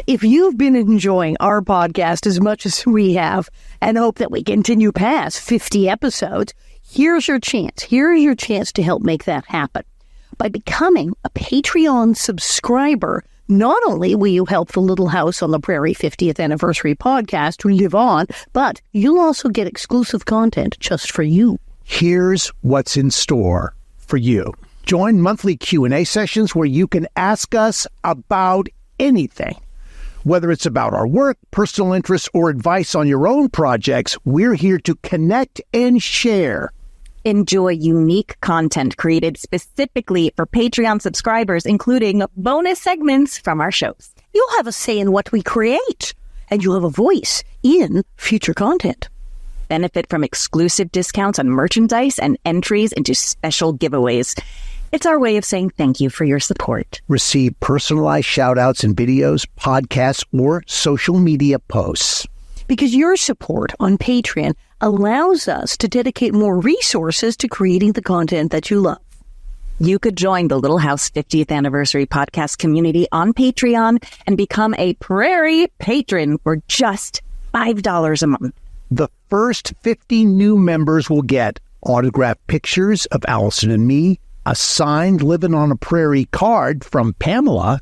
If you've been enjoying our podcast as much as we have and hope that we continue past 50 episodes, here's your chance. Here's your chance to help make that happen. By becoming a Patreon subscriber, not only will you help the Little House on the Prairie 50th Anniversary podcast to live on, but you'll also get exclusive content just for you. Here's what's in store for you. Join monthly Q&A sessions where you can ask us about anything. Whether it's about our work, personal interests, or advice on your own projects, we're here to connect and share. Enjoy unique content created specifically for Patreon subscribers, including bonus segments from our shows. You'll have a say in what we create, and you'll have a voice in future content. Benefit from exclusive discounts on merchandise and entries into special giveaways. It's our way of saying thank you for your support. Receive personalized shout-outs in videos, podcasts, or social media posts. Because your support on Patreon allows us to dedicate more resources to creating the content that you love. You could join the Little House 50th Anniversary podcast community on Patreon and become a Prairie patron for just $5 a month. The first 50 new members will get autographed pictures of Alison and me, a signed Livin On a Prairie card from Pamela,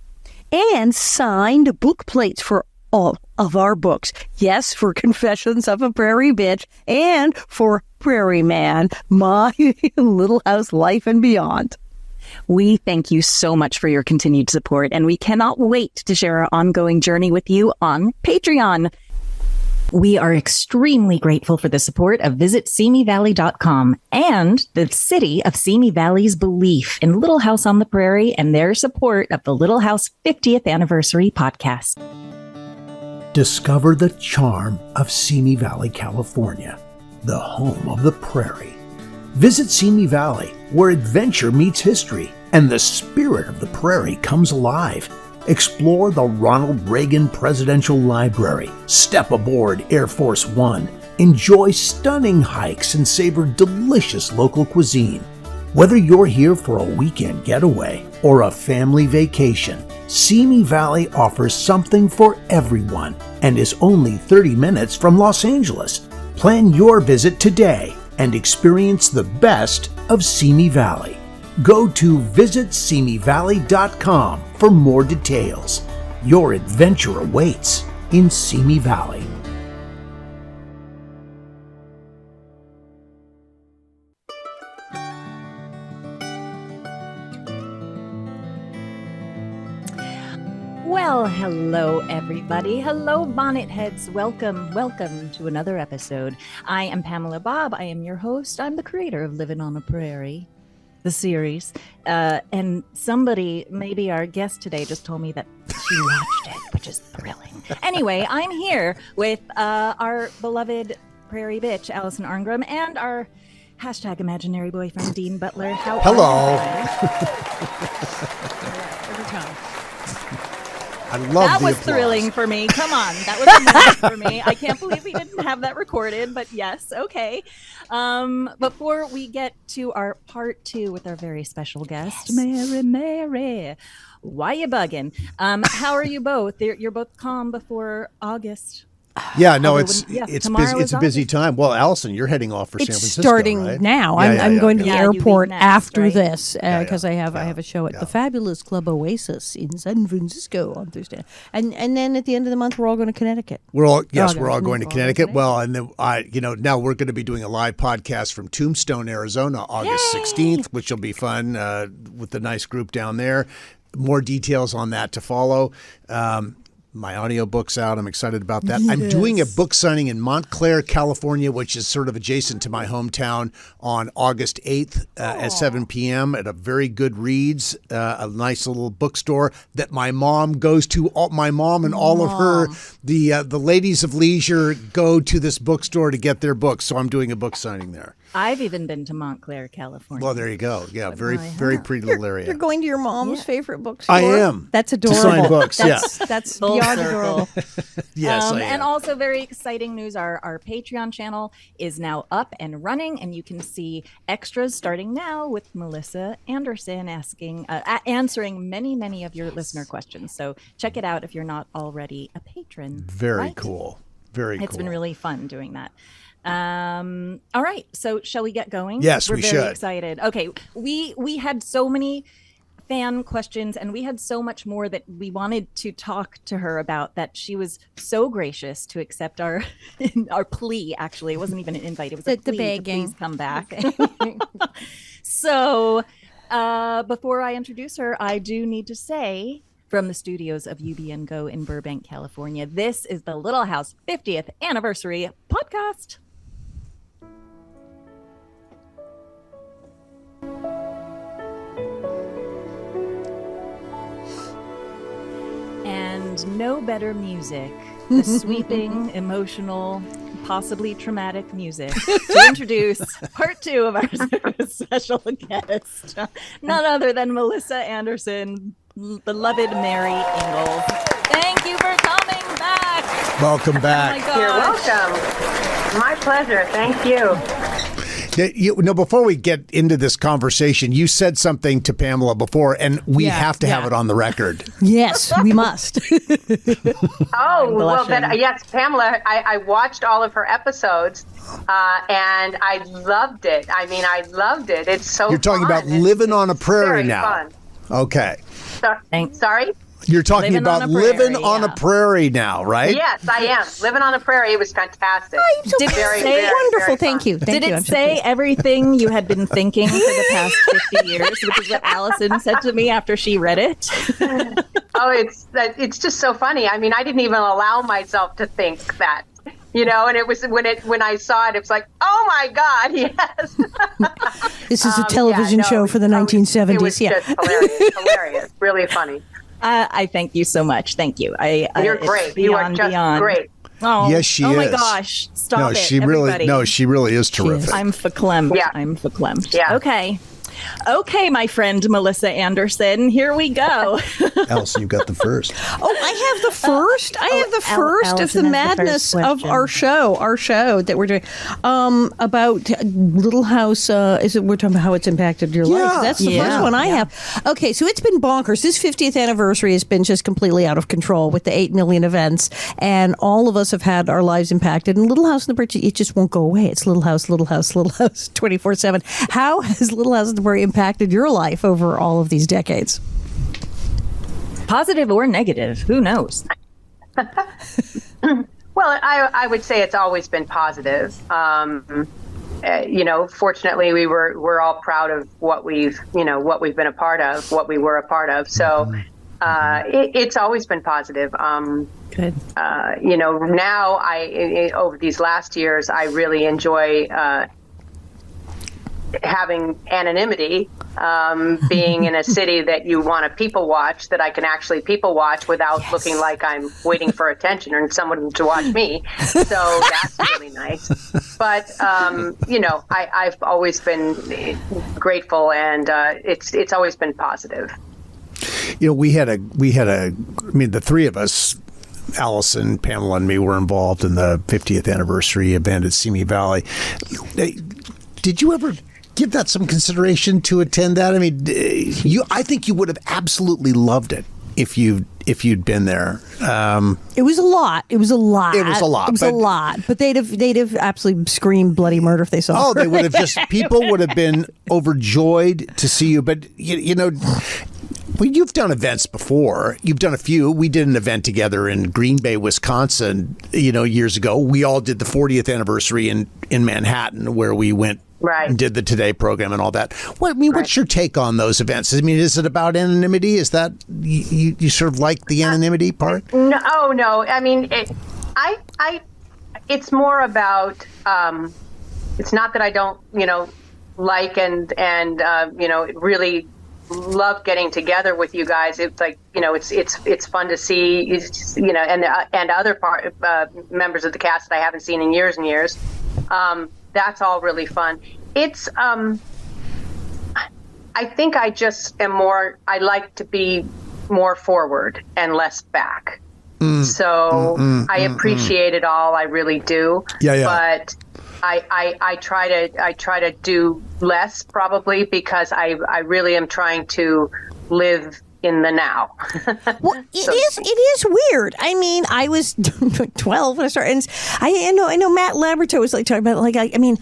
and signed book plates for all of our books. Yes, for Confessions of a Prairie Bitch and for Prairie Man, My Little House Life and Beyond. We thank you so much for your continued support, and we cannot wait to share our ongoing journey with you on Patreon. We are extremely grateful for the support of VisitSeeMeValley.com and the city of Simi Valley's belief in Little House on the Prairie and their support of the Little House 50th Anniversary podcast. Discover the charm of Simi Valley, California, the home of the prairie. Visit Simi Valley, where adventure meets history and the spirit of the prairie comes alive. Explore the Ronald Reagan Presidential Library, step aboard Air Force One, enjoy stunning hikes and savor delicious local cuisine. Whether you're here for a weekend getaway or a family vacation, Simi Valley offers something for everyone and is only 30 minutes from Los Angeles. Plan your visit today and experience the best of Simi Valley. Go to VisitSeeMeValley.com for more details. Your adventure awaits in Simi Valley. Well, hello, everybody. Hello, bonnet heads. Welcome to another episode. I am Pamela Bob. I am your host. I'm the creator of Livin On a Prairie, the series. And somebody, maybe our guest today, just told me that she watched it, which is thrilling. Anyway, I'm here with our beloved Prairie bitch, Alison Arngrim, and our hashtag imaginary boyfriend, Dean Butler. How Hello. are you? Every time. I love that the was applause. Thrilling for me. Come on. That was a moment for me. I can't believe we didn't have that recorded, but yes. Okay. Before we get to our part 2 with our very special guest, Mary, why you bugging? How are you both? You're both calm before August. Yeah, no, it's tomorrow it's a busy time. Well, Allison, you're heading off for San Francisco, starting right? now. Yeah, I'm going to the Yeah, you leave airport next, after right? this because I have a show at Yeah. the fabulous Club Oasis in San Francisco on Thursday, and then at the end of the month we're all going to Connecticut. We're all going to We're all Connecticut. going. Well, and then now we're going to be doing a live podcast from Tombstone, Arizona, August 16th, which will be fun with the nice group down there. More details on that to follow. My audiobook's out. I'm excited about that. Yes. I'm doing a book signing in Montclair, California, which is sort of adjacent to my hometown, on August 8th at 7 p.m. at a very good Reads, a nice little bookstore that my mom goes to. My mom and all of her, the ladies of leisure, go to this bookstore to get their books. So I'm doing a book signing there. I've even been to Montclair, California. Well, there you go. Yeah, very pretty little area. You're going to your mom's favorite bookstore. I am. That's adorable. To sign books, That's Full beyond adorable. Yes, I am. And also very exciting news, our Patreon channel is now up and running, and you can see extras starting now with Melissa Anderson answering many of your listener questions. So check it out if you're not already a patron. Very cool. Very cool. It's been really fun doing that. All right. So shall we get going? Yes, We're we very should. excited. Okay. We had so many fan questions, and we had so much more that we wanted to talk to her about, that she was so gracious to accept our plea. Actually, it wasn't even an invite. It was a plea begging. to please come back. So before I introduce her, I do need to say, from the studios of UB & Go in Burbank, California, this is the Little House 50th Anniversary Podcast. And no better music, the sweeping, emotional, possibly traumatic music, to introduce part 2 of our special guest, none other than Melissa Anderson, beloved Mary Ingalls. Thank you for coming back. Welcome back. Oh my You're gosh. welcome. My pleasure. Thank you. Before we get into this conversation, you said something to Pamela before, and we have to have it on the record. Yes, we must. Oh, well, blushing. yes, Pamela, I watched all of her episodes, and I loved it. I mean, I loved it. It's so You're talking fun. about living on a It's prairie very now. Fun. Okay. Sorry? You're talking Living about on a prairie, living on a yeah. prairie now, right? Yes, I am. Living on the prairie. It was fantastic. Did it Very, say very, Wonderful. very Thank fun. you. Thank Did you. it I'm so say pleased. everything you had been thinking for the past 50 years, which is what Allison said to me after she read it? Oh, it's just so funny. I mean, I didn't even allow myself to think that. You know, and it was when I saw it, it was like, oh my God, yes. This is a television show for the 1970s. It was just hilarious, really funny. I thank you so much. Thank you. You're it's great. You are just great. Oh, Yes, she oh my is. gosh. Stop No, it, she everybody. really is terrific. I'm verklempt. Yeah. I'm verklempt. Yeah. Okay, my friend Melissa Anderson, here we go. Allison, you got the first. Oh, I have the first. I have the first of Allison the has the madness first of our show that we're doing about Little House. We're talking about how it's impacted your life? That's the first one I have. Okay, so it's been bonkers. This 50th anniversary has been just completely out of control with the 8 million events, and all of us have had our lives impacted. And Little House in the Prairie, it just won't go away. It's Little House, 24/7. How has Little House in the Prairie impacted your life over all of these decades? Positive or negative, who knows? Well, I would say it's always been positive. You know, fortunately, we're all proud of what we've been a part of, what we were a part of. So it's always been positive. Good. You know, now over these last years, I really enjoy having anonymity, being in a city that you want to people watch, that I can actually people watch without looking like I'm waiting for attention or someone to watch me. So that's really nice. But, you know, I've always been grateful, and it's always been positive. You know, we had a, I mean, the three of us, Allison, Pamela, and me were involved in the 50th anniversary event at Simi Valley. Did you ever give that some consideration to attend that? I mean, I think you would have absolutely loved it if you'd been there. It was a lot. It was a lot. But they'd have absolutely screamed bloody murder if they saw. Oh, they would have people would have been overjoyed to see you. But you know, well, you've done events before. You've done a few. We did an event together in Green Bay, Wisconsin, you know, years ago. We all did the 40th anniversary in Manhattan, where we went and did the Today program and all that. What's your take on those events? I mean, is it about anonymity? Is that you sort of like the anonymity part? No. I mean, it's more about. It's not that I don't, you know, like and you know, really love getting together with you guys. It's like, you know, it's fun to see, you know, and other members of the cast that I haven't seen in years and years. That's all really fun. It's I think I just am more. I like to be more forward and less back. So I appreciate it all. I really do. Yeah. But I try to do less probably because I really am trying to live in the now. Well, it is weird. I mean, I was 12 when I started, and I know Matt Laboratory was like talking about, like, I mean,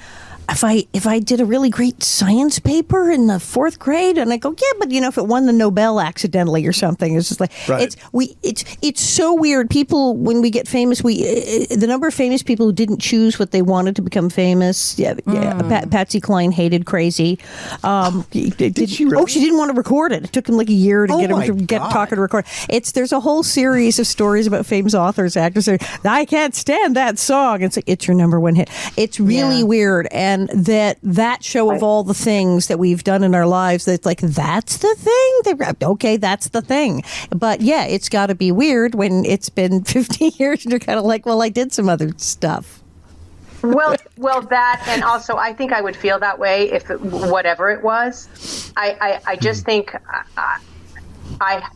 if I did a really great science paper in the 4th grade, and I go, yeah, but if it won the Nobel accidentally or something, it's just like it's so weird. People, when we get famous, the number of famous people who didn't choose what they wanted to become famous. Patsy Cline hated Crazy. Did she really? Oh, she didn't want to record it. It took him like a year to get him to get talking to record. There's a whole series of stories about famous authors, actors saying, I can't stand that song. It's like, it's your number one hit. It's really weird. And that show of all the things that we've done in our lives, that's like, that's the thing? Okay, that's the thing. But yeah, it's got to be weird when it's been 50 years and you're kind of like, well, I did some other stuff. Well, that, and also I think I would feel that way if whatever it was. I just think I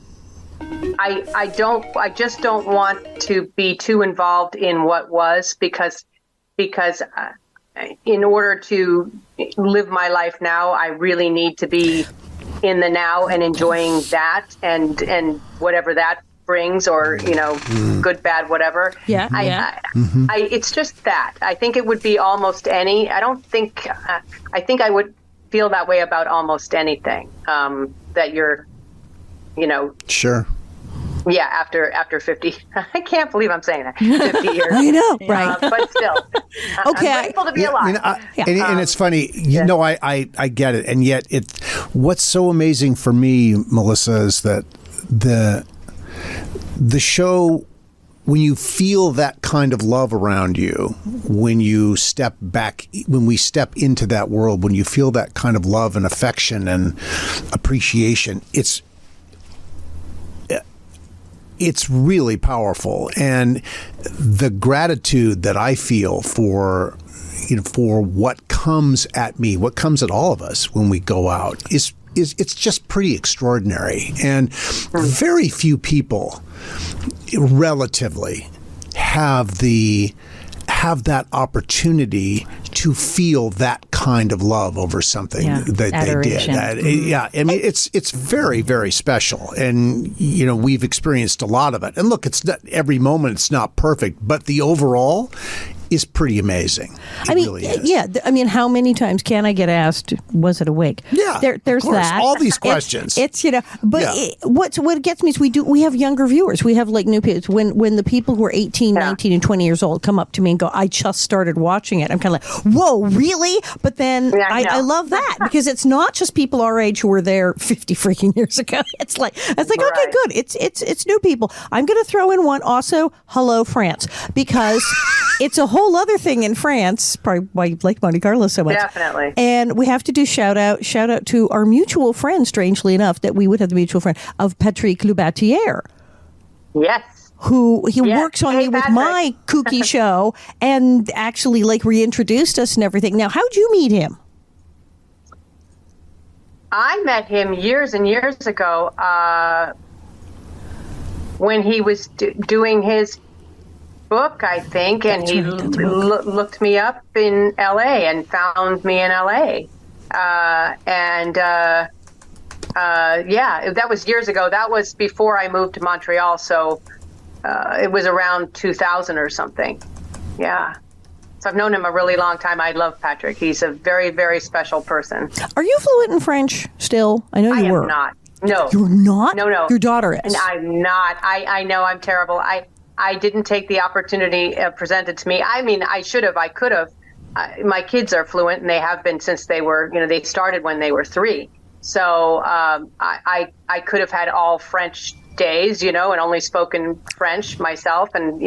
just don't want to be too involved in what was because in order to live my life now, I really need to be in the now and enjoying that and whatever that brings, or good, bad, whatever. It's just that. I think it would be almost any. I think I would feel that way about almost anything that you're, Sure. Yeah, after 50, I can't believe I'm saying that. 50 years. I know, right? But still, okay. I'm grateful to be alive. And it's funny, I get it, and yet what's so amazing for me, Melissa, is that the show, when you feel that kind of love around you, when you step back, when we step into that world, when you feel that kind of love and affection and appreciation, it's really powerful. And the gratitude that I feel for what comes at me, what comes at all of us when we go out is it's just pretty extraordinary. And very few people relatively have that opportunity to feel that kind of love over something that Adoration. they did. I mean, it's very, very special, and we've experienced a lot of it. And look, it's not every moment; it's not perfect, but the overall is pretty amazing. It really is. Yeah. I mean, how many times can I get asked, was it a wig? Yeah, there's of course. that. All these questions. What gets me is we have younger viewers. We have like new people. When the people who are 18, 19, and 20 years old come up to me and go, I just started watching it. I'm kind of like, whoa, really? But then I love that because it's not just people our age who were there 50 freaking years ago. It's like okay, good. It's new people. I'm going to throw in one also. Hello, France, because it's a whole other thing in France, probably why you like Monte Carlo so much. Definitely. And we have to do shout out to our mutual friend, strangely enough, that we would have the mutual friend of Patrick Loubatière. Yes. Who works on me with my kooky show and actually like reintroduced us and everything. Now, how'd you meet him? I met him years and years ago when he was doing his book, I think, and he looked me up in LA and found me in LA. That was years ago. That was before I moved to Montreal, so it was around 2000 or something. Yeah. So I've known him a really long time. I love Patrick. He's a very, very special person. Are you fluent in French still? I know you were. I am not. No. You're not? No. Your daughter is. And I'm not. I know I'm terrible. I didn't take the opportunity presented to me. I mean, I should have. I could have. My kids are fluent, and they have been since they were, they started when they were 3. So I could have had all French days, and only spoken French myself, and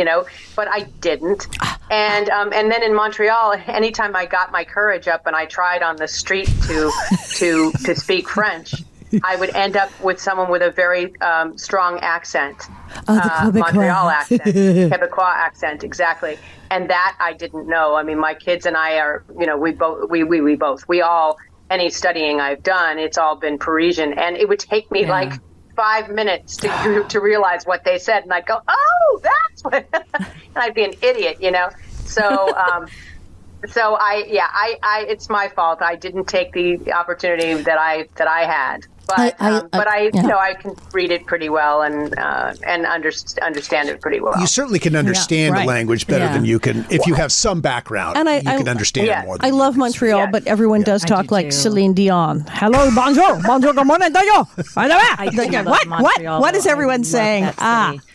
but I didn't. And then in Montreal, anytime I got my courage up and I tried on the street to speak French, I would end up with someone with a very strong accent, Montreal accent, Quebecois accent, exactly. And that I didn't know. I mean, my kids and I are, we all, any studying I've done, it's all been Parisian. And it would take me like 5 minutes to realize what they said, and I'd go, "Oh, that's what," and I'd be an idiot, So, it's my fault. I didn't take the opportunity that I had. But I can read it pretty well and understand it pretty well. You certainly can understand the language better than you can if you have some background. And you can understand more. I love Montreal, but everyone does talk like Celine Dion. Hello, bonjour, good morning, What is everyone saying?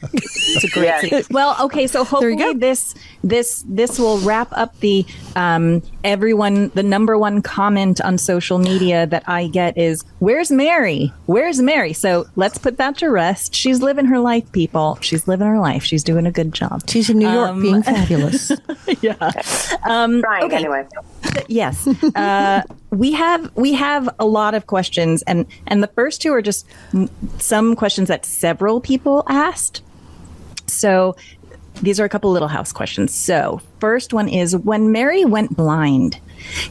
It's a great city. Well, okay, so hopefully this will wrap up the the number one comment on social media that I get is, "Where's Mary? Where's Mary?" So let's put that to rest. She's living her life, people. She's living her life. She's doing a good job. She's in New York being fabulous. Yeah. Trying anyway. Yes. We have a lot of questions, and the first two are just some questions that several people asked. So these are a couple Little House questions. So first one is, when Mary went blind,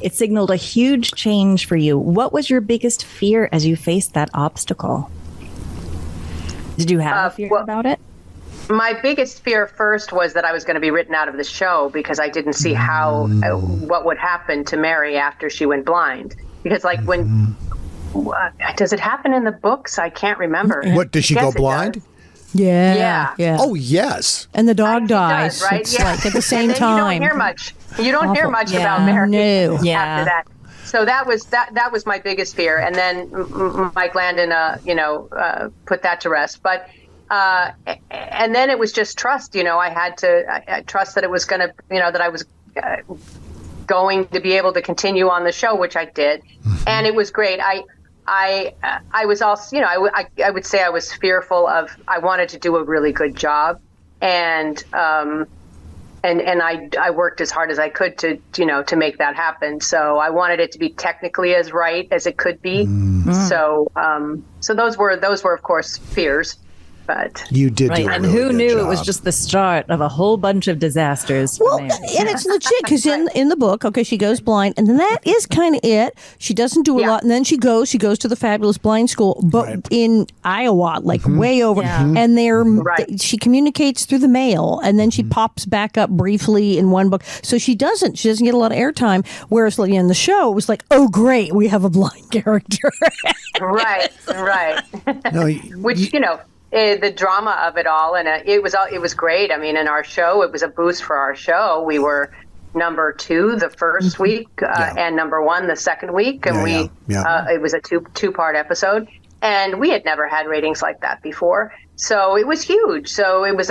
it signaled a huge change for you. What was your biggest fear as you faced that obstacle? Did you have a fear about it? My biggest fear first was that I was going to be written out of the show because I didn't see what would happen to Mary after she went blind. Because when does it happen in the books? I can't remember. What, does she go blind? Yeah. Oh, yes. And the dog dies. Does, right? It's like at the same time. You don't hear much. You don't hear much about Mary after that. So that was my biggest fear. And then Mike Landon, put that to rest. But and then it was just trust. I had to trust that it was going to, that I was going to be able to continue on the show, which I did, and it was great. I was also, I would say I was fearful of, I wanted to do a really good job, and I worked as hard as I could to make that happen. So I wanted it to be technically as right as it could be. So those were of course fears. But you did do a and really who good knew job. It was just the start of a whole bunch of disasters. Well, and it's legit because in the book, she goes blind, and then that is kind of it. She doesn't do a lot, and then she goes to the fabulous blind school, but in Iowa, way over, and she communicates through the mail, and then she pops back up briefly in one book. So she doesn't get a lot of airtime. Whereas in the show, it was like, oh great, we have a blind character. right. No, which the drama of it all, and it was great. I mean, in our show, it was a boost for our show. We were number 2 the first week, and number 1 the second week, and it was a two-part episode, and we had never had ratings like that before, so it was huge. So it was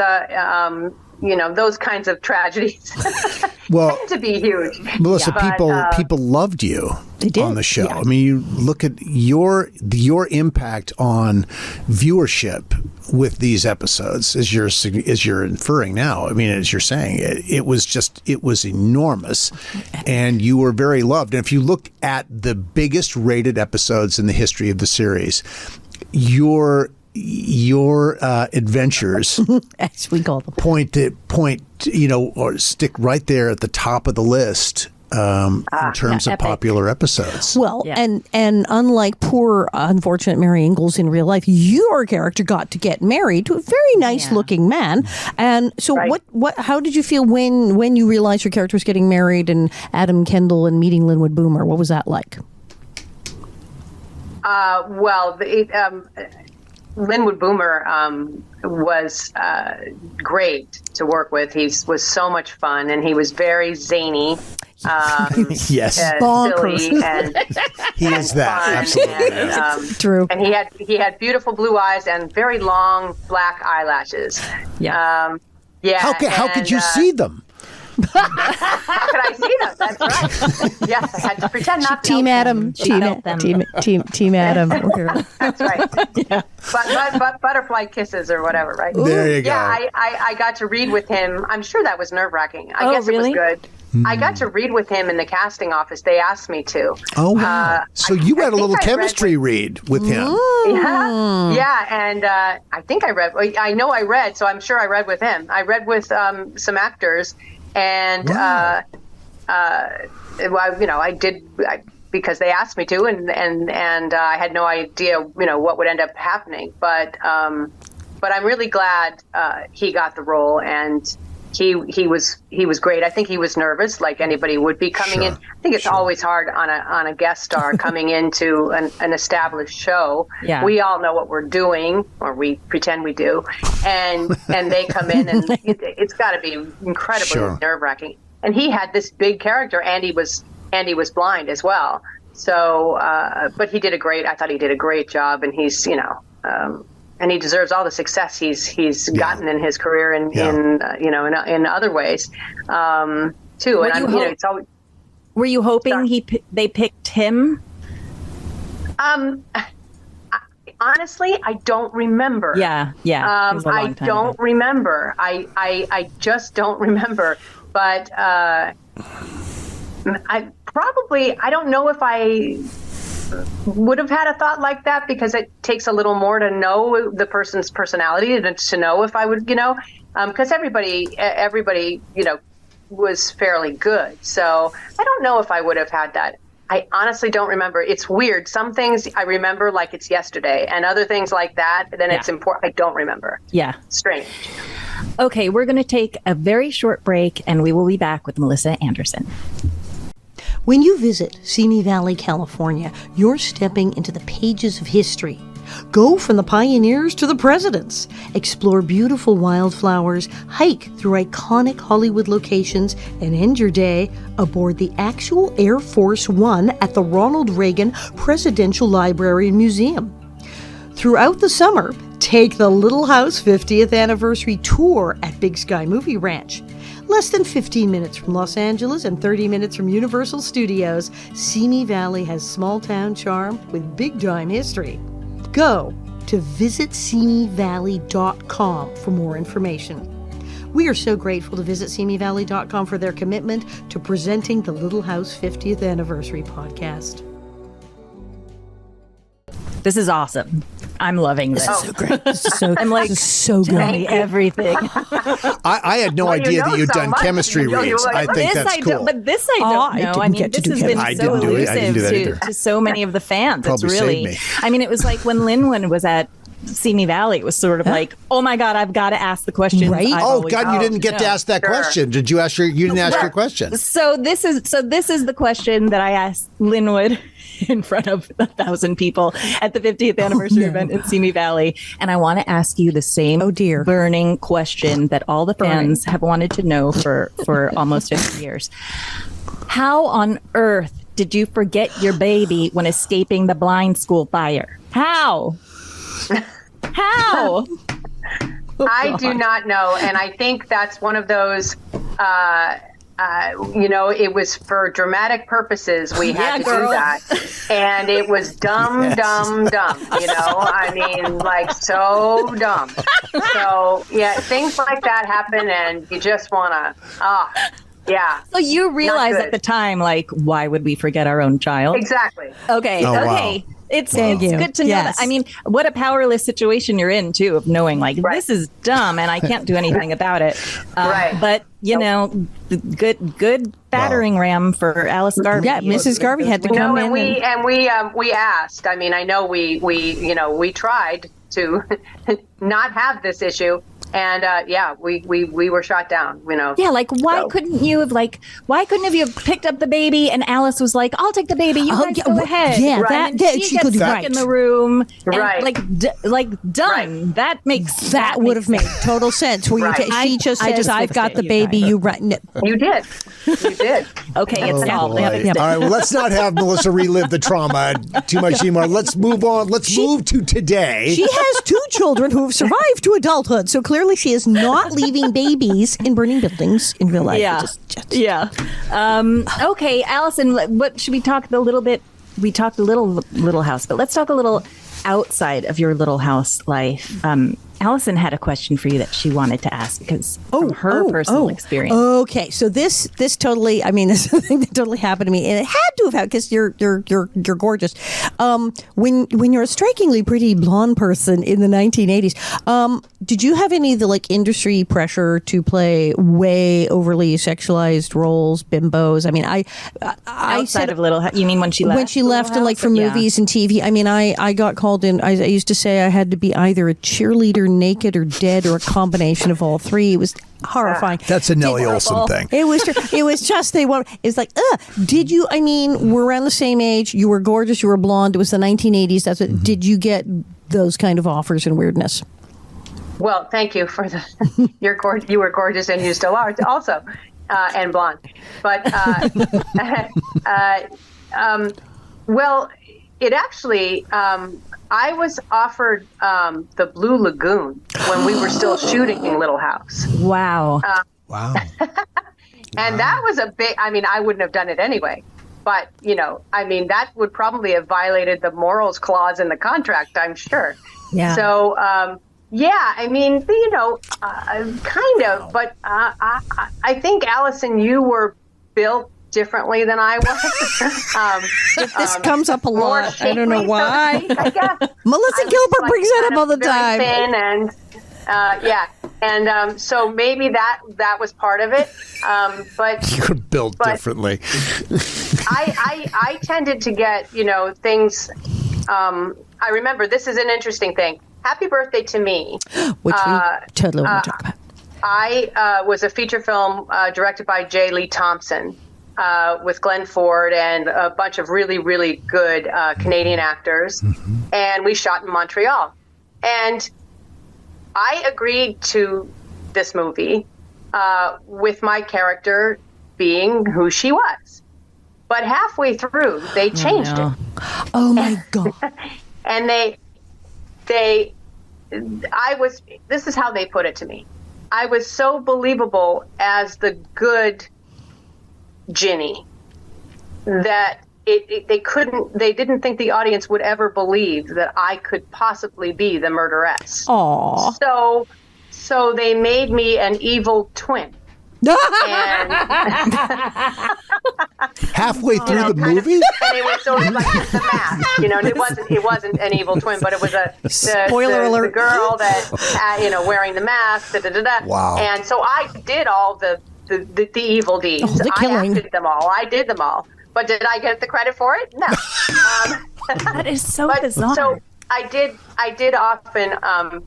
those kinds of tragedies tend to be huge. Melissa, people loved you on the show. Yeah. I mean, you look at your impact on viewership with these episodes, as you're inferring now. I mean, as you're saying, it was enormous, and you were very loved. And if you look at the biggest rated episodes in the history of the series, your adventures, as we call them, point, or stick right there at the top of the list in terms of popular episodes. Well, and unlike poor, unfortunate Mary Ingalls in real life, your character got to get married to a very nice looking man. And so how did you feel when you realized your character was getting married and Adam Kendall and meeting Linwood Boomer? What was that like? Linwood Boomer was great to work with. He was so much fun, and he was very zany. Yes, silly, and he is that absolutely true. And he had beautiful blue eyes and very long black eyelashes. How could you see them? How could I see them? That's right. Yes, I had to pretend not to. Team Adam. Team Adam. That's right. But butterfly kisses or whatever, right? There you go. Yeah, I got to read with him. I'm sure that was nerve-wracking. I guess really? It was good. I got to read with him in the casting office. They asked me to. Oh, wow. So you had a little chemistry read with him. Yeah, and I think I read. I know I read, so I'm sure I read with him. I read with some actors, and I because they asked me to, and I had no idea, what would end up happening. But I'm really glad he got the role, and he was great. I think he was nervous, like anybody would be coming in. I think it's always hard on a guest star coming into an established show. Yeah. We all know what we're doing, or we pretend we do, and they come in, and it's got to be incredibly nerve-wracking. And he had this big character, and he was blind as well. So, but I thought he did a great job, and he's, and he deserves all the success he's gotten in his career in other ways, too. And were you hoping they picked him? Honestly, I don't remember. Yeah. I don't remember. I just don't remember. But I don't know if I would have had a thought like that, because it takes a little more to know the person's personality to know if I would, because everybody, was fairly good. So I don't know if I would have had that. I honestly don't remember. It's weird. Some things I remember like it's yesterday, and other things like that, then it's important. I don't remember. Yeah. Strange. Okay, we're going to take a very short break, and we will be back with Melissa Anderson. When you visit Simi Valley, California, you're stepping into the pages of history. Go from the pioneers to the presidents. Explore beautiful wildflowers, hike through iconic Hollywood locations, and end your day aboard the actual Air Force One at the Ronald Reagan Presidential Library and Museum. Throughout the summer, take the Little House 50th Anniversary Tour at Big Sky Movie Ranch. Less than 15 minutes from Los Angeles and 30 minutes from Universal Studios, Simi Valley has small-town charm with big-time history. Go to visitsimivalley.com for more information. We are so grateful to visitsimivalley.com for their commitment to presenting the Little House 50th Anniversary podcast. This is awesome. I'm loving this. So great. I'm like, so good. Tell me everything. I had no idea that you'd done chemistry reads. I think that's cool. But this I don't know. I mean, this has been so elusive to so many of the fans. Probably it's really, saved me. I mean, it was like when Linwood was at Simi Valley, it was sort of like, oh my God, I've got to ask the question. Right? Oh God, you didn't get to ask that question. Did you ask you didn't ask your question. So this is the question that I asked Linwood in front of 1,000 people at the 50th anniversary event in Simi Valley. And I want to ask you the same burning question that all the fans have wanted to know for almost 50 years. How on earth did you forget your baby when escaping the blind school fire? How? How? I do not know. And I think that's one of those, it was for dramatic purposes. We had to do that. And it was dumb. I mean, like so dumb. So, yeah, things like that happen, and you just want to, yeah. So you realize at the time, like, why would we forget our own child? Exactly. Okay. Oh, okay. Wow. It's good to know that. I mean, what a powerless situation you're in, too, of knowing, like, this is dumb and I can't do anything about it. But, good battering ram for Alice Garvey. Yeah, Mrs. Garvey had to come in. And we asked. I mean, I know we tried to not have this issue. And we were shot down, Yeah, like why couldn't you have picked up the baby and Alice was like, I'll take the baby, you guys go ahead. Yeah, right? that she could stuck in the room. And right. Like done. Right. That would have made total sense. Where she just says, I've got the baby, you run. No. You did. Okay, it's solved. All right, well, let's not have Melissa relive the trauma too much anymore. Let's move on. Let's move to today. She has 2 children who have survived to adulthood, so clearly she is not leaving babies in burning buildings in real life. Yeah. Okay, Allison, what should we talk a little bit? We talked a little house, but let's talk a little outside of your little house life. Alison had a question for you that she wanted to ask because from her personal experience. Okay, so this totally, I mean, this is something that totally happened to me, and it had to have happened because you're gorgeous. When you're a strikingly pretty blonde person in the 1980s, did you have any of the like industry pressure to play way overly sexualized roles, bimbos? I mean, I Outside of Little, you mean when she left? When she left, and like for Yeah. movies and TV. I mean, I got called in. I used to say I had to be either a cheerleader, naked, or dead, or a combination of all three. It was horrifying. That's a Nellie Olson thing. It was. It was just they want. It's like, did you? I mean, we're around the same age. You were gorgeous. You were blonde. It was the 1980s. That's what. Did you get those kind of offers and weirdness? Well, thank you for the. You were gorgeous, and you still are also, and blonde. But well, it actually. I was offered the Blue Lagoon when we were still shooting in Little House. Wow. Wow. And that was a big, I mean, I wouldn't have done it anyway. But, you know, I mean, that would probably have violated the morals clause in the contract, I'm sure. Yeah. So, yeah, I mean, you know, kind of. But I think, Alison, you were built differently than I was. This comes up a More lot. I don't know shapely, why. so to speak, I guess. Melissa Gilbert Like brings that kind up all of the very time. thin and yeah, and so maybe that was part of it. But You're built differently. I tended to get, you know, things. I remember, this is an interesting thing. Happy Birthday to Me, Which we totally want to talk about. I was a feature film directed by J. Lee Thompson with Glenn Ford and a bunch of really, really good Canadian actors. And we shot in Montreal. And I agreed to this movie with my character being who she was. But halfway through, they changed it. Oh my God. And this is how they put it to me. I was so believable as the good Ginny that they didn't think the audience would ever believe that I could possibly be the murderess. Aw. So they made me an evil twin. And Halfway through the movie? And it was sort of like the mask, you know. It wasn't an evil twin, but it was Spoiler alert. the girl that you know, wearing the mask. Wow. And so I did all the evil deeds. the killing. I acted them all. I did them all. But did I get the credit for it? No. That is so But bizarre. so I did often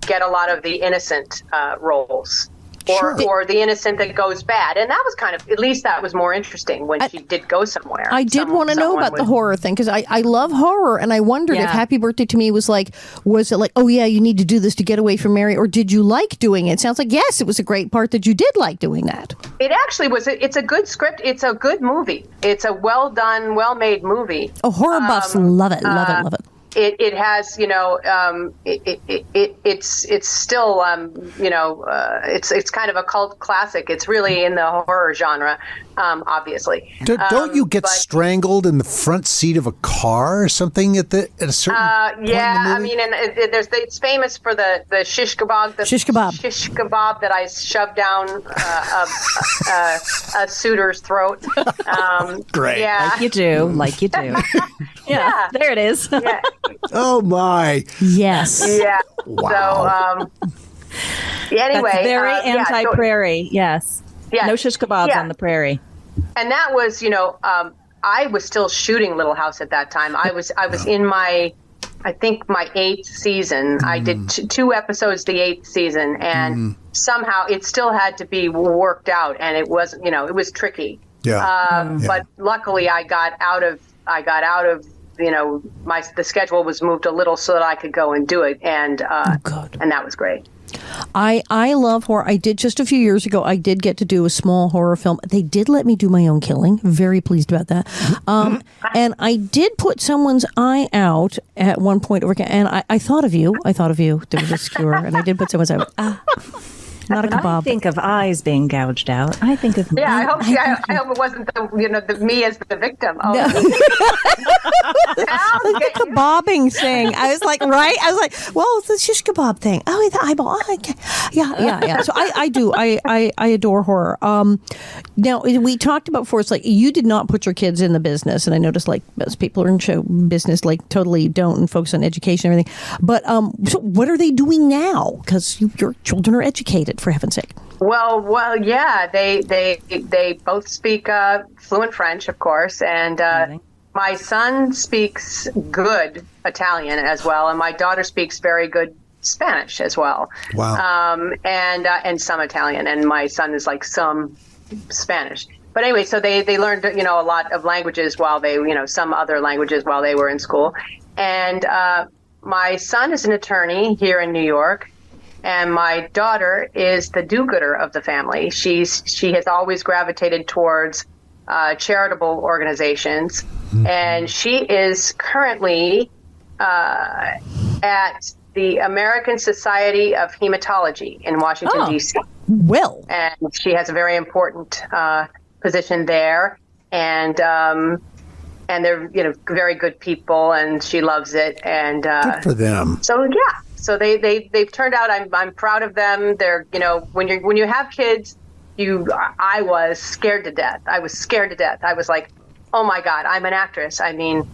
get a lot of the innocent roles. Or the innocent that goes bad. And that was kind of, at least that was more interesting when she did go somewhere. I did want to know about the horror thing because I love horror, and I wondered if Happy Birthday to Me was it like, oh yeah, you need to do this to get away from Mary, or did you like doing it? It sounds like, yes, it was a great part that you did like doing that. It actually was. It's a good script. It's a good movie. It's a well done, well made movie. Oh, horror buffs love it, love it. It has, you know, it's still, you know, it's kind of a cult classic. It's really in the horror genre, obviously. Don't you get strangled in the front seat of a car or something at a certain point yeah, in the I movie? mean, and it's famous for the shish kebab. Shish kebab. Shish kebab that I shoved down a suitor's throat. Great. Yeah. Like you do. Yeah, there it is. Yeah. Oh my. Yes. Yeah. Wow. So, anyway. That's very yeah, so- anti-prairie. Yes. Yeah. No shish kebabs Yeah. on the prairie. And that was, you know, I was still shooting Little House at that time. I was in my 8th season. I did 2 episodes the 8th season, and somehow it still had to be worked out, and it was, you know, it was tricky. Yeah. But luckily I got out of, you know, the schedule was moved a little so that I could go and do it. And, and that was great. I love horror. I did just a few years ago. I did get to do a small horror film. They did let me do my own killing. Very pleased about that. And I did put someone's eye out at one point over. And I thought of you. There was a skewer, and I did put someone's eye out. not a When I kebab. think of eyes being gouged out, I think of Yeah, I hope it wasn't the me as the victim. Oh, The kebabbing thing. I was like, right? I was like, well, it's the shish kebab thing. Oh, the eyeball. Oh, okay. Yeah. So I do. I adore horror. Now, we talked about before, it's like you did not put your kids in the business. And I noticed like most people are in show business, like totally don't and focus on education and everything. But so what are they doing now? Because your children are educated, for heaven's sake. Well, yeah. They both speak fluent French, of course, and my son speaks good Italian as well, and my daughter speaks very good Spanish as well. Wow. And some Italian, and my son is like some Spanish. But anyway, so they learned a lot of languages while they some other languages while they were in school, and my son is an attorney here in New York. And my daughter is the do-gooder of the family. She has always gravitated towards charitable organizations, and she is currently at the American Society of Hematology in Washington, D.C. Well, And she has a very important position there, and they're very good people, and she loves it. And Good for them. so yeah. So they've turned out. I'm proud of them. They're when you have kids, I was scared to death. I was like, oh my God, I'm an actress. I mean,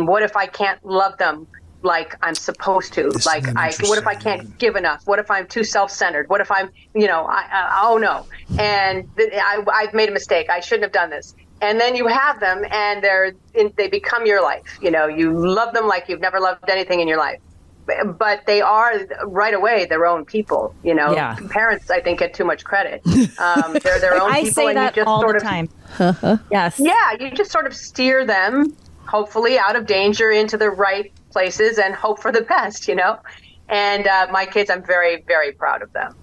what if I can't love them like I'm supposed to? What if I can't give enough? What if I'm too self-centered? What if I'm oh no. And I've made a mistake. I shouldn't have done this. And then you have them, and they become your life. You love them like you've never loved anything in your life. But they are right away their own people. Yeah. Parents, I think, get too much credit. They're their own I people, say and that you just all sort the of time. Yes. yeah, you just sort of steer them, hopefully, out of danger into the right places, and hope for the best. And my kids, I'm very, very proud of them.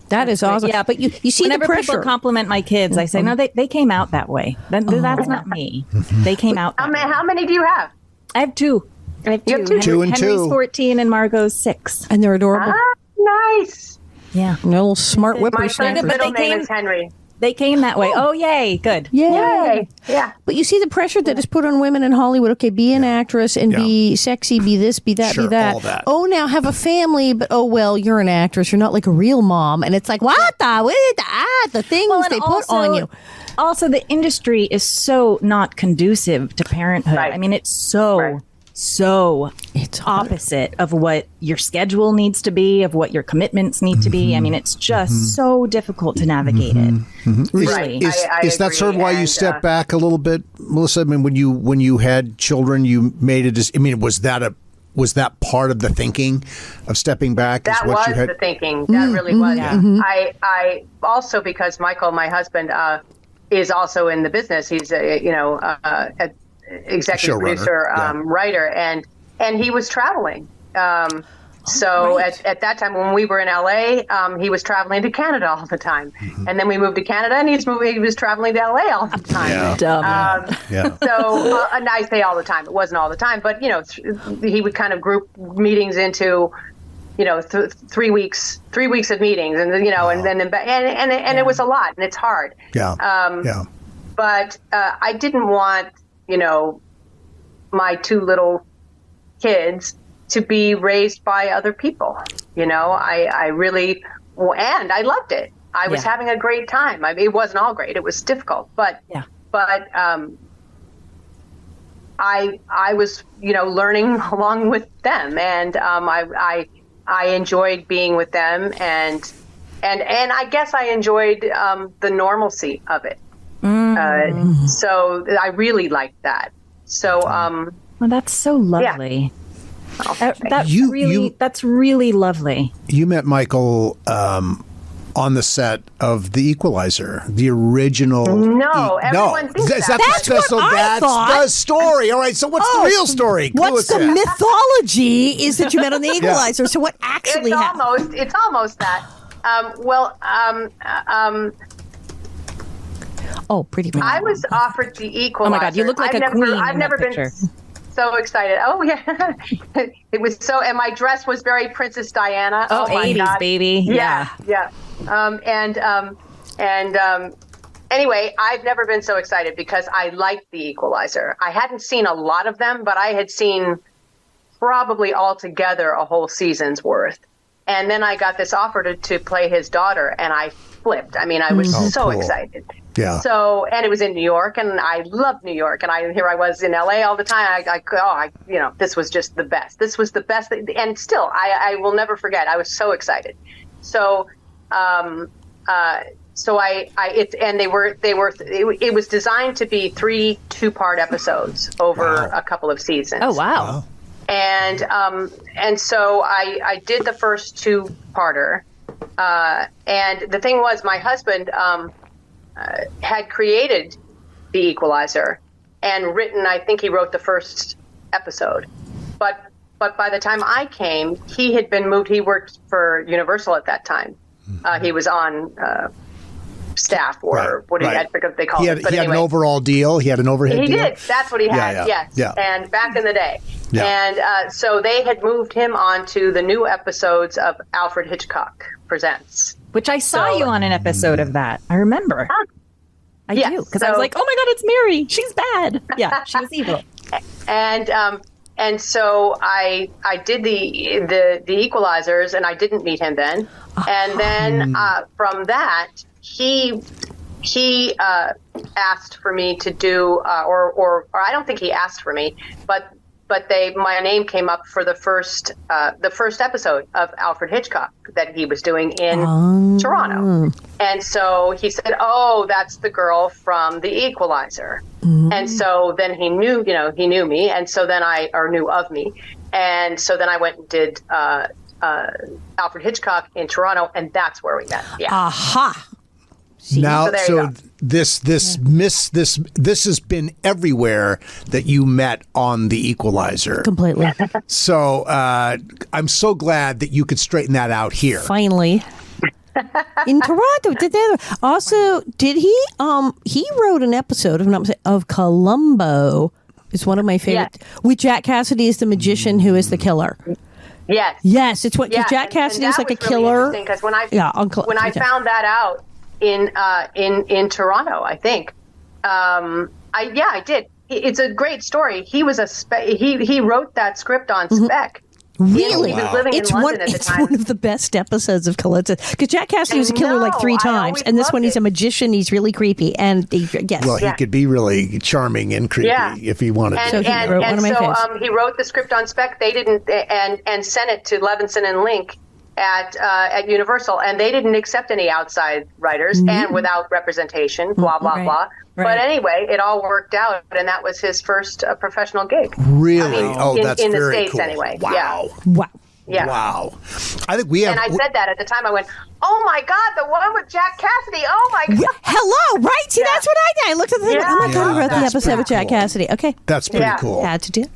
that is awesome. Yeah, but you see Whenever the pressure. people compliment my kids, I say, no, they came out that way. That's not me. They came out that way. How many do you have? I have two. You have two? Two and Henry's two. 14 and Margot's 6. And they're adorable. Nice. Yeah. Little smart My son's whippersnappers. middle they name came- is Henry. They came that way. Oh, yay. Good. Yay. Yeah. But you see the pressure that is put on women in Hollywood. Okay, be an actress and be sexy, be this, be that, Sure, be that. all that. Oh, now have a family, but oh, well, you're an actress. You're not like a real mom. And it's like, what the things Well, and they put on you. Also, the industry is so not conducive to parenthood. Right. I mean, it's so Right. It's hard. opposite of what your schedule needs to be, of what your commitments need to be. I mean, it's just so difficult to navigate it. Really. Is that agree, sort of why you and, step back a little bit, Melissa? I mean, when you had children, you made it. I mean, was that part of the thinking of stepping back? That is what was you had? the thinking. That really was. I also, because Michael, my husband, is also in the business. He's a executive Showrunner, producer, writer, and he was traveling. So at that time, when we were in LA, he was traveling to Canada all the time. And then we moved to Canada, and he was traveling to LA all the time. Yeah. Dumb. Yeah. So, and I say all the time. It wasn't all the time, but he would kind of group meetings into, 3 weeks of meetings, and and it was a lot, and it's hard. Yeah. But I didn't want, my two little kids to be raised by other people. I really, and I loved it. I was having a great time. I mean, it wasn't all great. It was difficult, but I was, learning along with them, and I enjoyed being with them, and I guess I enjoyed the normalcy of it. So I really liked that. So, Well, that's so lovely. Yeah. That's really lovely. You met Michael on the set of The Equalizer, the original. No, everyone thinks Is that. That's what I that's thought. the story. All right. So what's the real story? Clue What's us the in. mythology is that you met on the Equalizer. So what actually happened? It's almost that. Oh, pretty much. I was offered The Equalizer. Oh my God, you look like a queen I've in never that been picture. so excited. Oh yeah, it was so, and my dress was very Princess Diana. Oh, my 80s, God. baby. Yeah. Anyway, I've never been so excited because I liked The Equalizer. I hadn't seen a lot of them, but I had seen probably altogether a whole season's worth. And then I got this offer to play his daughter, and I flipped. I mean, I was so cool. excited. Yeah. So, and it was in New York, and I loved New York, and here I was in LA all the time. This was just the best. This was the best, and still, I will never forget. I was so excited. So, it was designed to be 3 2-part episodes over a couple of seasons. Oh, wow. And so I did the first 2-parter. And the thing was, my husband had created The Equalizer and written, I think he wrote the first episode. But by the time I came, he had been moved. He worked for Universal at that time. He was on staff or I forget what they call it. But he had an overall deal. He had an overhead deal. He did. That's what he had. Yeah. Yes. And back in the day. Yeah. And so they had moved him on to the new episodes of Alfred Hitchcock Presents. Which I saw you on an episode of that. I remember. I do. Because I was like, oh my God, it's Mary. She's bad. Yeah, she was evil. And so I did the Equalizers, and I didn't meet him then. And then from that, he asked for me to do, or I don't think he asked for me, but my name came up for the first episode of Alfred Hitchcock that he was doing in Toronto. And so he said, "Oh, that's the girl from The Equalizer." And so then he knew me, and so then knew of me, and so then I went and did Alfred Hitchcock in Toronto, and that's where we met. Yeah. Aha. Now, so this has been everywhere that you met on The Equalizer. Completely. So I'm so glad that you could straighten that out here. Finally. In Toronto, did he? He wrote an episode of Columbo. It's one of my favorite. Yes. With Jack Cassidy as the magician who is the killer. Yes. It's what Jack Cassidy is like a killer. Because when I found that out in Toronto, I think, I did. It's a great story. He was he wrote that script on spec. Really? He was living in London at the time. It's one of the best episodes of Calypso. Because Jack Cassidy was a killer like 3 times. And this one, he's a magician. He's really creepy. And yes. Well, he could be really charming and creepy if he wanted to. So he wrote one of my faves. He wrote the script on spec. They didn't, and sent it to Levinson and Link at Universal, and they didn't accept any outside writers and without representation, blah, blah, blah. Right. But anyway, it all worked out, and that was his first professional gig. Really? That's in the very States cool. Anyway. Wow. Yeah. Wow. I think we have. And I said that at the time. I went, "Oh my God, the one with Jack Cassidy! Oh my God!" Hello, right? See, that's what I did. I looked at the thing. Oh my God, he wrote the episode with Jack Cassidy. Okay, that's pretty cool. Had to do.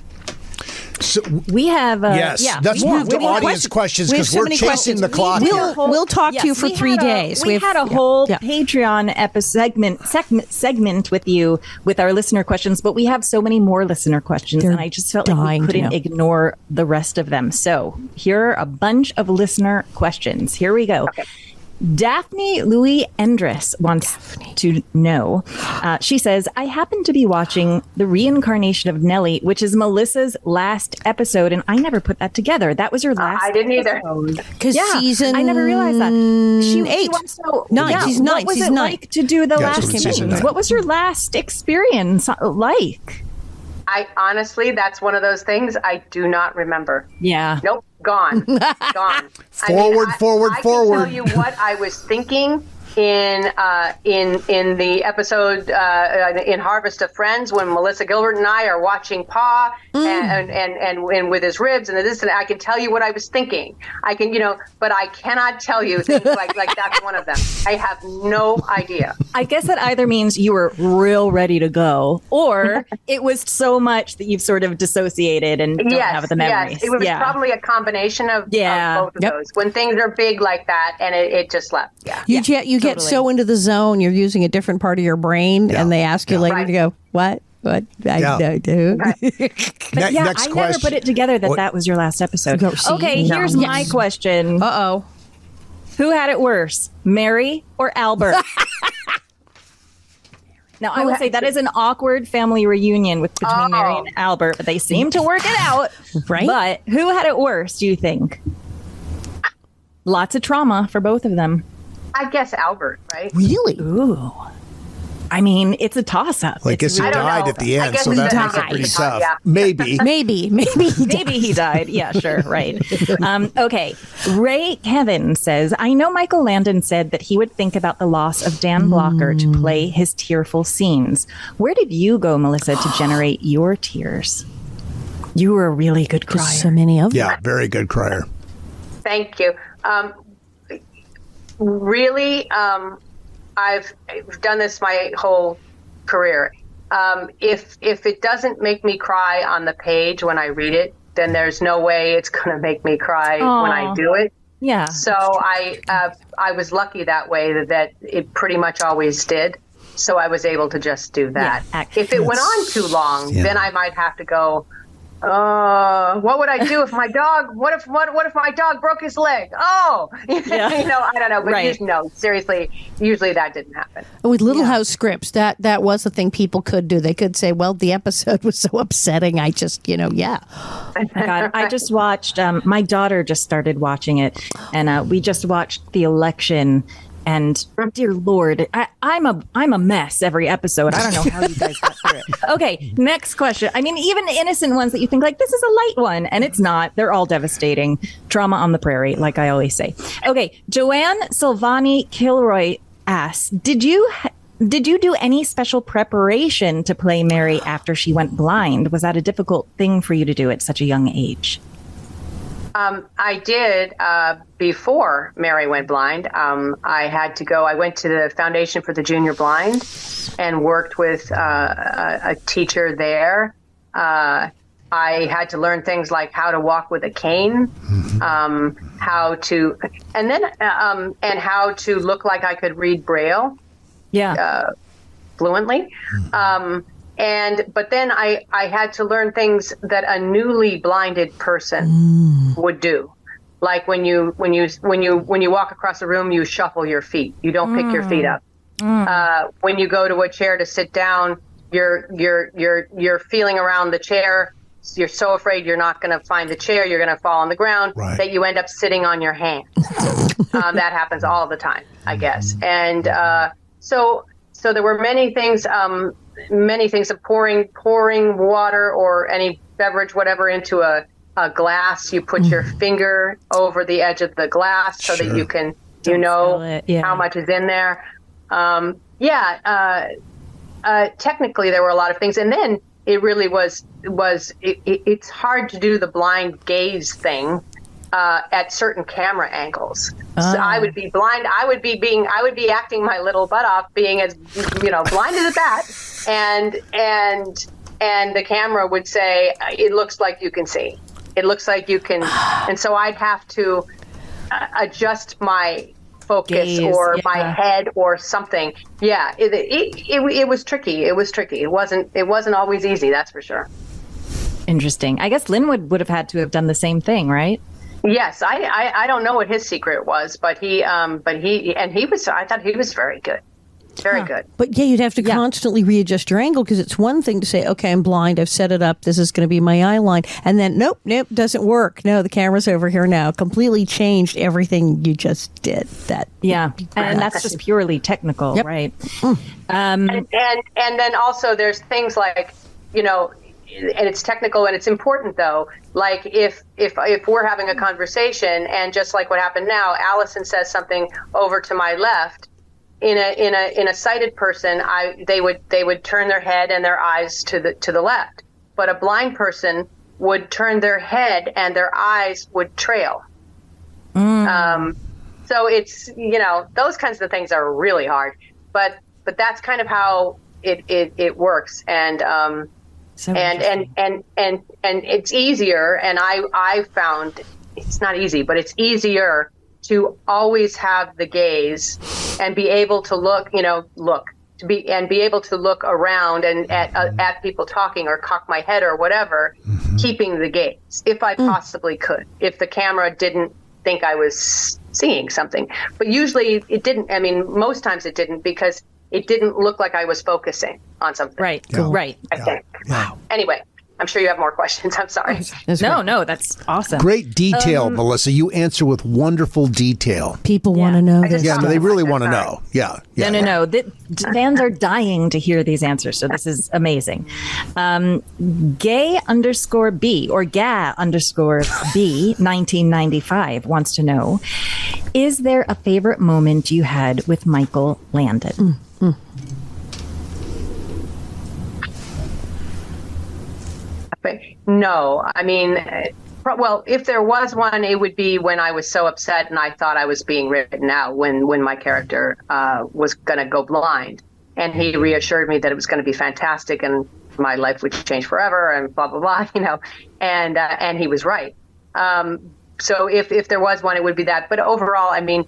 So, we have let's move to audience questions because we're chasing the clock. We'll talk to you for 3 days. We had a whole Patreon segment with you with our listener questions, but we have so many more listener questions, and I just felt like we couldn't ignore the rest of them. So here are a bunch of listener questions. Here we go. Okay. Daphne Louis Endress wants to know. She says, I happen to be watching The Reincarnation of Nellie, which is Melissa's last episode, and I never put that together. That was her last I didn't either. Because season I never realized that. She 8. wants to know, She's 9. What was it like to do the last seasons? What was your last experience like? I honestly, that's one of those things I do not remember. Yeah. Nope. Gone. Forward. I can tell you what I was thinking in the episode in Harvest of Friends when Melissa Gilbert and I are watching Pa and with his ribs and this, and I can tell you what I was thinking. I can, but I cannot tell you things like that's one of them. I have no idea. I guess that either means you were real ready to go, or it was so much that you've sort of dissociated and don't have the memories. Yes, it was probably a combination of both of those. When things are big like that, and it just left. You get so into the zone, you're using a different part of your brain, and they ask you later to go, what? I don't do. Next I never put it together that was your last episode. Okay, here's my question. Who had it worse, Mary or Albert? Now, I would say that is an awkward family reunion between Mary and Albert, but they seem to work it out. Right? But who had it worse, do you think? Lots of trauma for both of them. I guess Albert, right? Really? Ooh. I mean, it's a toss-up. Well, I guess he I don't died know. at the I end, guess so he that makes it died. pretty tough. Yeah. Maybe. Maybe. Maybe he died. Yeah, sure. Right. Okay. Ray Kevin says, I know Michael Landon said that he would think about the loss of Dan Blocker to play his tearful scenes. Where did you go, Melissa, to generate your tears? You were a really good crier. So many of them. Yeah, very good crier. Thank you. Really, I've done this my whole career. If it doesn't make me cry on the page when I read it, then there's no way it's going to make me cry when I do it. Yeah. So I was lucky that way that it pretty much always did. So I was able to just do that. Yeah, if it went on too long, then I might have to go, what would I do if my dog, what if my dog broke his leg? Oh, Yeah. I don't know. But Right. no, seriously, usually that didn't happen. With Little House scripts, that was the thing people could do. They could say, well, the episode was so upsetting. I just, yeah. Oh my God. I just watched, my daughter just started watching it, and we just watched the election. And dear Lord, I'm a mess every episode. I don't know how you guys got through it. Okay, next question. I mean, even the innocent ones that you think like this is a light one, and it's not. They're all devastating. Trauma on the prairie, like I always say. Okay, Joanne Silvani Kilroy asks, Did you do any special preparation to play Mary after she went blind? Was that a difficult thing for you to do at such a young age? I did before Mary went blind. I went to the Foundation for the Junior Blind and worked with a teacher there. I had to learn things like how to walk with a cane, how to look like I could read Braille. Yeah. Fluently. But then I had to learn things that a newly blinded person would do. Like when you walk across a room, you shuffle your feet. You don't pick your feet up. When you go to a chair to sit down, you're feeling around the chair. You're so afraid you're not going to find the chair. You're going to fall on the ground that you end up sitting on your hand. That happens all the time, I guess. And so there were many things of pouring water or any beverage, whatever, into a glass. You put your finger over the edge of the glass so that you can, how much is in there. Technically there were a lot of things. And then it really it's hard to do the blind gaze thing at certain camera angles. So I would be blind. I would be acting my little butt off, being as blind as a bat, and the camera would say, "It looks like you can see. It looks like you can." And so I'd have to adjust my focus or my head or something. Yeah, it was tricky. It was tricky. It wasn't always easy. That's for sure. Interesting. I guess Lynn would have had to have done the same thing, right? Yes, I don't know what his secret was, but I thought he was very good. Very good. But you'd have to constantly readjust your angle, because it's one thing to say, okay, I'm blind, I've set it up, this is going to be my eye line, and then nope, doesn't work. No, the camera's over here now. Completely changed everything you just did. And that's just purely technical, right? And then also there's things like, and it's technical and it's important though. Like if we're having a conversation and just like what happened now, Alison says something over to my left. In a sighted person, they would turn their head and their eyes to the left. But a blind person would turn their head and their eyes would trail. So it's those kinds of things are really hard. But that's kind of how it works. And and it's easier, and I found it's not easy, but it's easier to always have the gaze and be able to be able to look around and at people talking or cock my head or whatever, keeping the gaze if I possibly could. If the camera didn't think I was seeing something. But usually it didn't. I mean, most times it didn't, because it didn't look like I was focusing on something. Right. Right. I think. Wow. Anyway, I'm sure you have more questions. I'm sorry. No, that's awesome. Great detail, Melissa. You answer with wonderful detail. People want to know this. Yeah, they really want to know. Yeah. No. Fans are dying to hear these answers, so this is amazing. Gay_B or Ga_B 1995 wants to know, is there a favorite moment you had with Michael Landon? No, I mean, well, if there was one, it would be when I was so upset and I thought I was being written out, when my character was going to go blind. And he reassured me that it was going to be fantastic and my life would change forever and blah, blah, blah, and he was right. So if there was one, it would be that. But overall, I mean,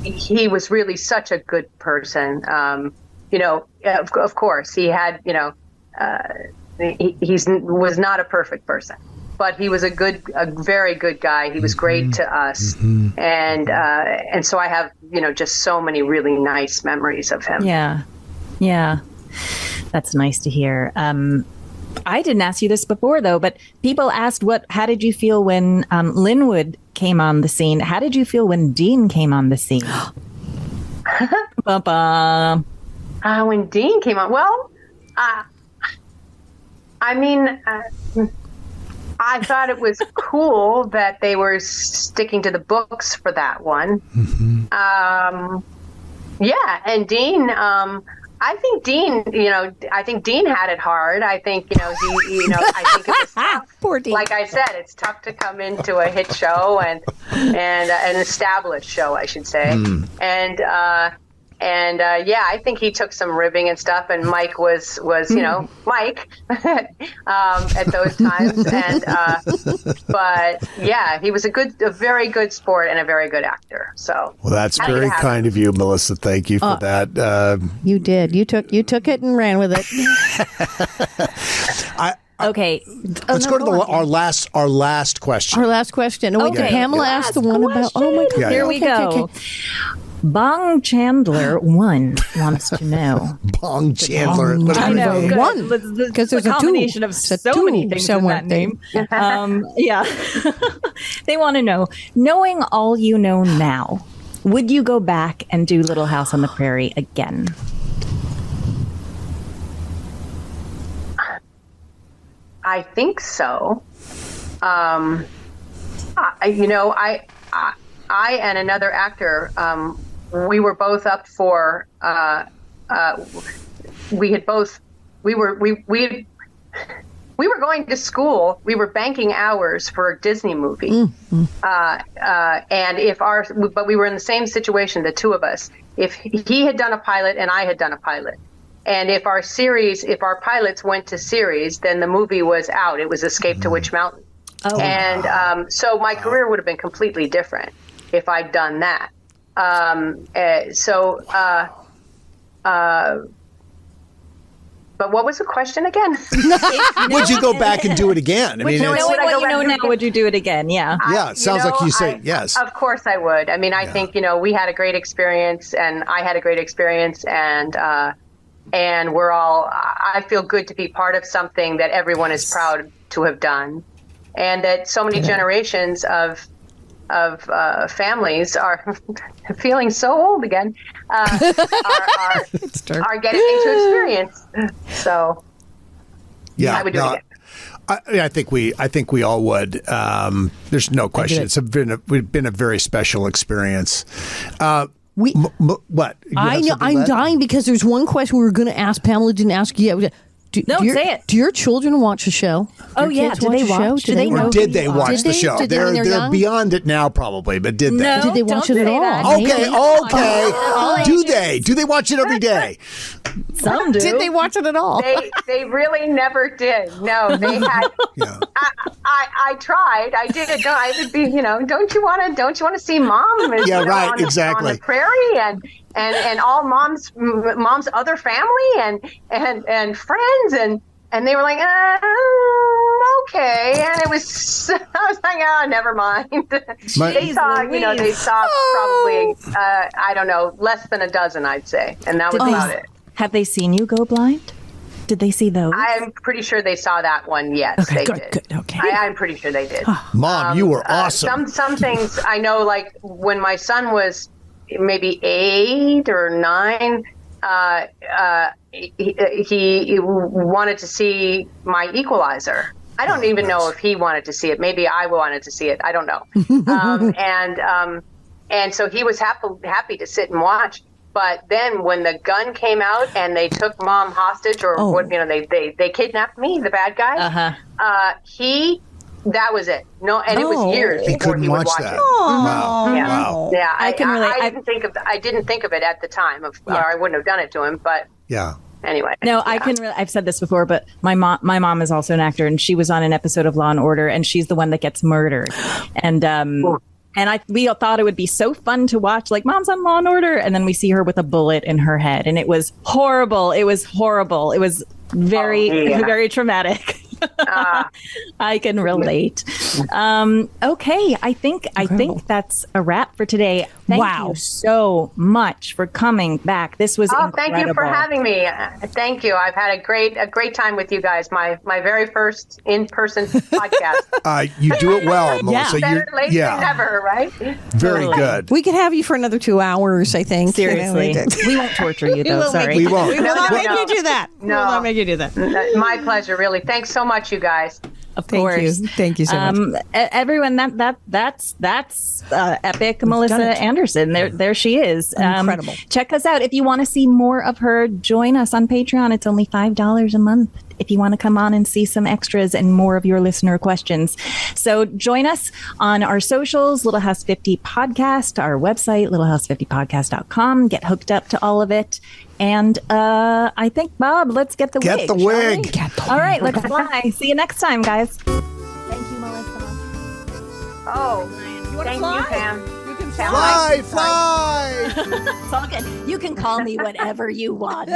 he was really such a good person. Of course, he had, he was not a perfect person, but he was a very good guy. He was great to us. And so I have, just so many really nice memories of him. Yeah. That's nice to hear. I didn't ask you this before, though, but people asked, how did you feel when Linwood came on the scene? How did you feel when Dean came on the scene? When Dean came on, well, I thought it was cool that they were sticking to the books for that one. And Dean, I think Dean had it hard. I think, I think it was tough. Poor Dean. Like I said, it's tough to come into a hit show and an established show, I should say. I think he took some ribbing and stuff, and Mike was Mike at those times. But yeah, he was a very good sport and a very good actor. So well, that's very kind of you, Melissa. Thank you for that. You did. You took it and ran with it. Okay. Let's go to our last question. Our last question. Okay. Pamela asked the one about. Oh my God. Here we go. Okay. Bong Chandler 1 wants to know. Bong Chandler. I know. Good. One. Because there's a combination of so many things in that name. Yeah. They want to know, knowing all you know now, would you go back and do Little House on the Prairie again? I think so. I and another actor, we were both up for. We were going to school. We were banking hours for a Disney movie, but we were in the same situation, the two of us. If he had done a pilot and I had done a pilot, and if our pilots went to series, then the movie was out. It was Escape to Witch Mountain. Oh, and so my career would have been completely different if I'd done that. But what was the question again? Would you go back and do it again? Knowing what you know now, would you do you? Yeah. Yeah, it sounds like you say yes. Of course I would. I mean, I think, we had a great experience, and I had a great experience, and I feel good to be part of something that everyone is proud to have done, and that so many generations of families are feeling so old again, are getting to experience. So yeah, I would do it again. I think we all would. There's no question. It's been a very special experience. What? I know. I'm dying because there's one question we were going to ask. Pamela didn't ask yet. Say it. Do your children watch the show? Oh, yeah. Do they watch? Do they know? Did they watch the show? They're beyond it now, probably, but did they? No, did they watch it at all? Okay. Do they watch it every day? Some do. Did they watch it at all? They really never did. No, they had. Yeah. I tried. I did. I would be. Don't you want to see Mom? Exactly. On the prairie and all mom's other family and friends and they were like, okay. And it was, I was like, oh, never mind. They saw, they saw probably, I don't know, less than a dozen, I'd say. And that was about it. Have they seen you go blind? Did they see those? I'm pretty sure they saw that one. Yes, Okay, they good, did. good, okay. I'm pretty sure they did. Mom, you were awesome. Some things I know, like when my son was maybe 8 or 9, he wanted to see my Equalizer. I don't even know if he wanted to see it. Maybe I wanted to see it. I don't know. And so he was happy to sit and watch. But then when the gun came out and they took Mom hostage, or they kidnapped me, the bad guys. That was it. No, and it was years before he would watch that. it. Wow. Yeah. Wow. Yeah, I can relate. I didn't think of it at the time, or I wouldn't have done it to him. But Yeah. anyway. No, I can. I've said this before, but my mom is also an actor, and she was on an episode of Law and Order, and she's the one that gets murdered, and we all thought it would be so fun to watch, like Mom's on Law and Order, and then we see her with a bullet in her head, and it was horrible. It was horrible. It was very, very traumatic. I can relate. Okay, I think that's a wrap for today. Thank you so much for coming back. This was incredible. Thank you for having me. Thank you. I've had a great time with you guys. My very first in-person podcast. You do it well, Melissa. Better late than never, right? Very good. We could have you for another 2 hours, I think. Seriously, we won't torture you though. Sorry, We won't. We will not make you do that. No. We will not make you do that. My pleasure, really. Thanks so much, you guys. of course. Thank you so much. Everyone, that's epic Melissa Anderson. There she is. Incredible. Check us out if you want to see more of her. Join us on Patreon. It's only $5 a month if you want to come on and see some extras and more of your listener questions. So join us on our socials, Little House 50 Podcast, our website, littlehouse50podcast.com. Get hooked up to all of it. And I think, Bob, let's get the wig. Get the wig. All right, let's fly. See you next time, guys. Thank you, Melissa. Thank you, Pam. You can Fly. It's all good. You can call me whatever you want.